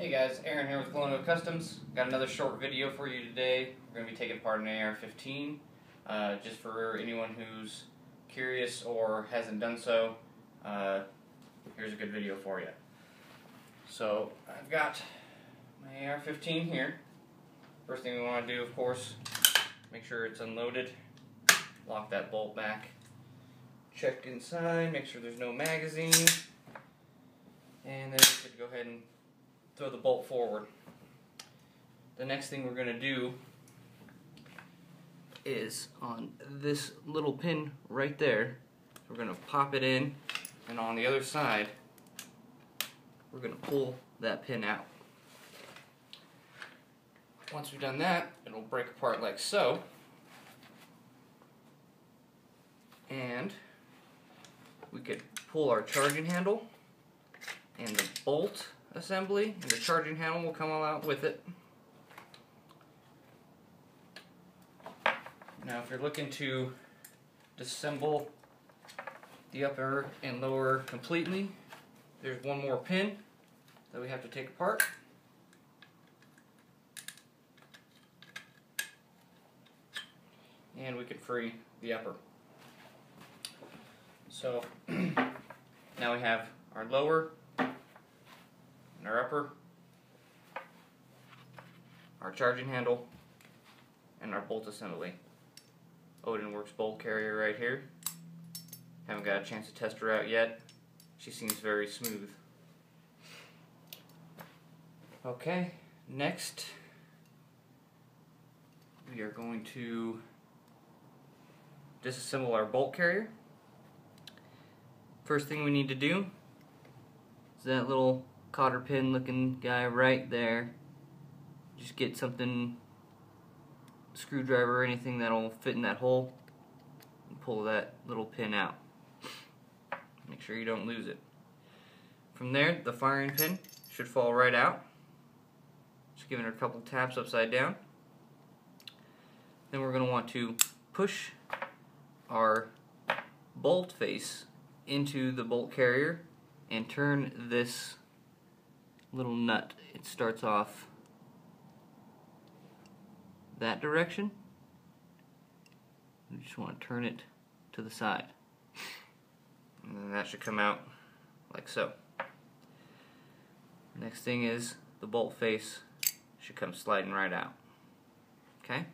Hey guys, Aaron here with Colonial Customs. Got another short video for you today. We're going to be taking apart an AR-15. Just for anyone who's curious or hasn't done so, here's a good video for you. So I've got my AR-15 here. First thing we want to do, of course, make sure it's unloaded. Lock that bolt back. Check inside, make sure there's no magazine. And then we could go ahead and throw the bolt forward. The next thing we're going to do is on this little pin right there, we're going to pop it in, and on the other side we're going to pull that pin out. Once we've done that, it'll break apart like so, and we could pull our charging handle and the bolt assembly, and the charging handle will come all out with it. Now if you're looking to disassemble the upper and lower completely, there's one more pin that we have to take apart. And we can free the upper. So now we have our lower and our upper, our charging handle, and our bolt assembly. Odin Works bolt carrier right here. Haven't got a chance to test her out yet. She seems very smooth. Okay, next we are going to disassemble our bolt carrier. First thing we need to do is that little cotter pin looking guy right there. Just get something, screwdriver or anything that'll fit in that hole, and pull that little pin out. Make sure you don't lose it. From there, the firing pin should fall right out. Just giving it a couple taps upside down. Then we're going to want to push our bolt face into the bolt carrier and turn this little nut. It starts off that direction. You just want to turn it to the side, and then that should come out like so. Next thing is the bolt face should come sliding right out. Okay?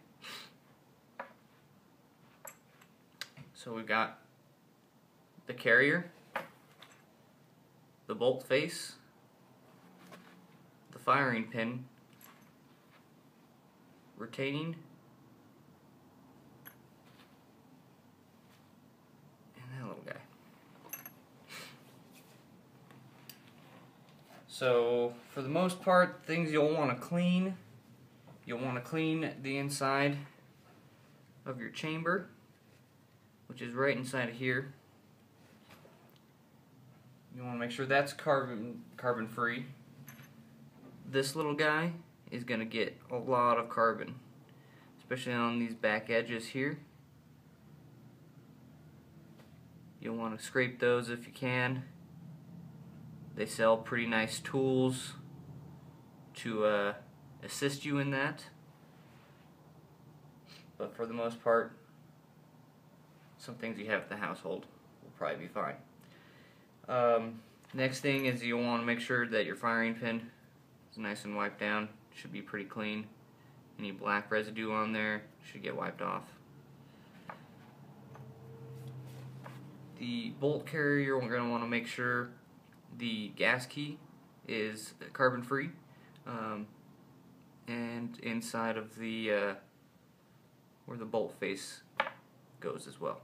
So we've got the carrier, the bolt face, the firing pin, retaining, and that little guy. So for the most part, things you'll want to clean the inside of your chamber, which is right inside of here. You want to make sure that's carbon free. This little guy is going to get a lot of carbon, especially on these back edges here. You'll want to scrape those if you can. They sell pretty nice tools to assist you in that, but for the most part, some things you have at the household will probably be fine. Next thing is you'll want to make sure that your firing pin is nice and wiped down. Should be pretty clean. Any black residue on there should get wiped off. The bolt carrier, we're going to want to make sure the gas key is carbon free, and inside of the where the bolt face goes as well.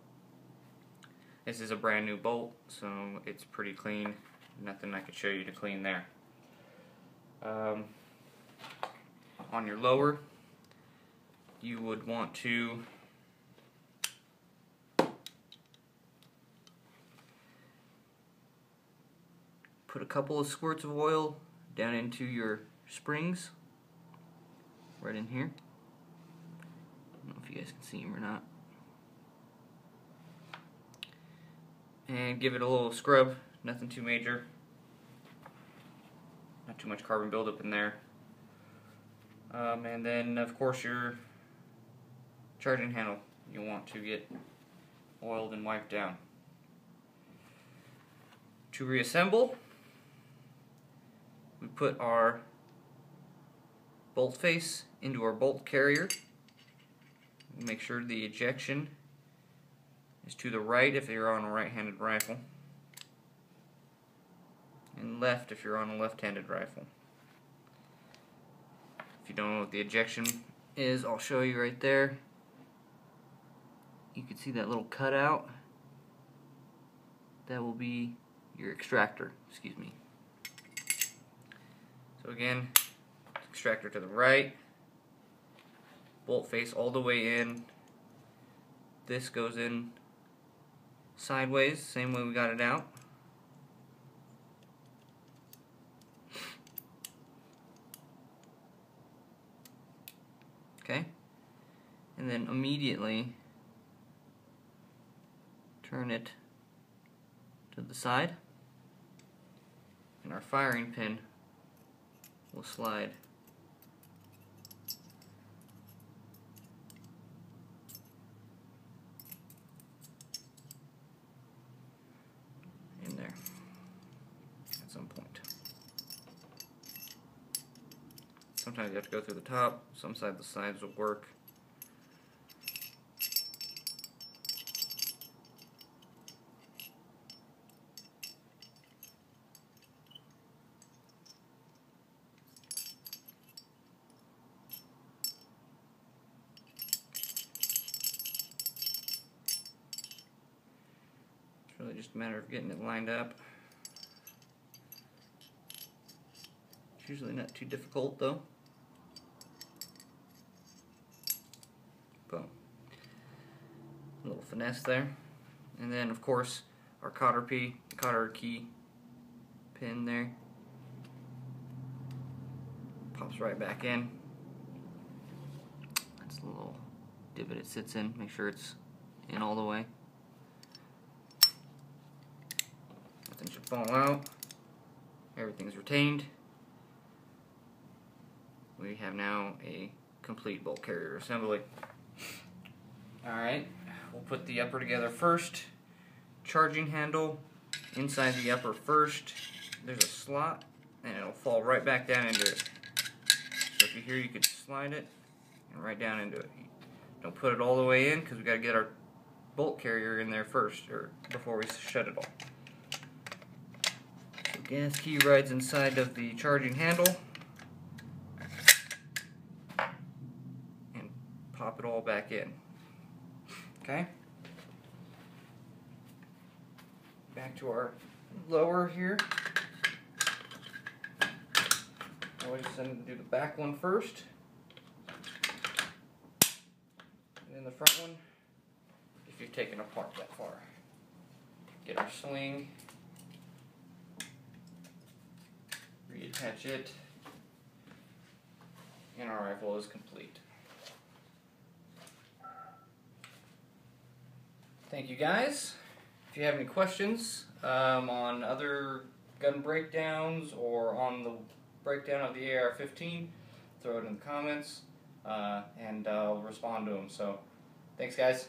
This is a brand new bolt, so it's pretty clean. Nothing I could show you to clean there. On your lower, you would want to put a couple of squirts of oil down into your springs, right in here. I don't know if you guys can see them or not. And give it a little scrub, nothing too major. Not too much carbon buildup in there. And then of course your charging handle you want to get oiled and wiped down. To reassemble, we put our bolt face into our bolt carrier. Make sure the ejection is to the right if you're on a right-handed rifle, and left if you're on a left-handed rifle. If you don't know what the ejection is, I'll show you right there. You can see that little cutout. That will be your extractor, excuse me. So again, extractor to the right, bolt face all the way in. This goes in sideways, same way we got it out. Okay, and then immediately turn it to the side, and our firing pin will slide in there at some point. Sometimes you have to go through the top, sometimes the sides will work. It's really just a matter of getting it lined up. It's usually not too difficult though. Boom. A little finesse there. And then of course our cotter key pin there pops right back in. That's the little divot it sits in. Make sure it's in all the way. Nothing should fall out. Everything's retained. We have now a complete bolt carrier assembly. Alright, we'll put the upper together first. Charging handle inside the upper first. There's a slot and it'll fall right back down into it. So if you hear, you could slide it and right down into it. Don't put it all the way in because we got to get our bolt carrier in there first, or before we shut it all. So gas key rides inside of the charging handle and pop it all back in. Okay? Back to our lower here. Always do the back one first, and then the front one if you've taken apart that far. Get our sling, reattach it, and our rifle is complete. Thank you guys. If you have any questions on other gun breakdowns or on the breakdown of the AR-15, throw it in the comments and I'll respond to them. So, thanks guys.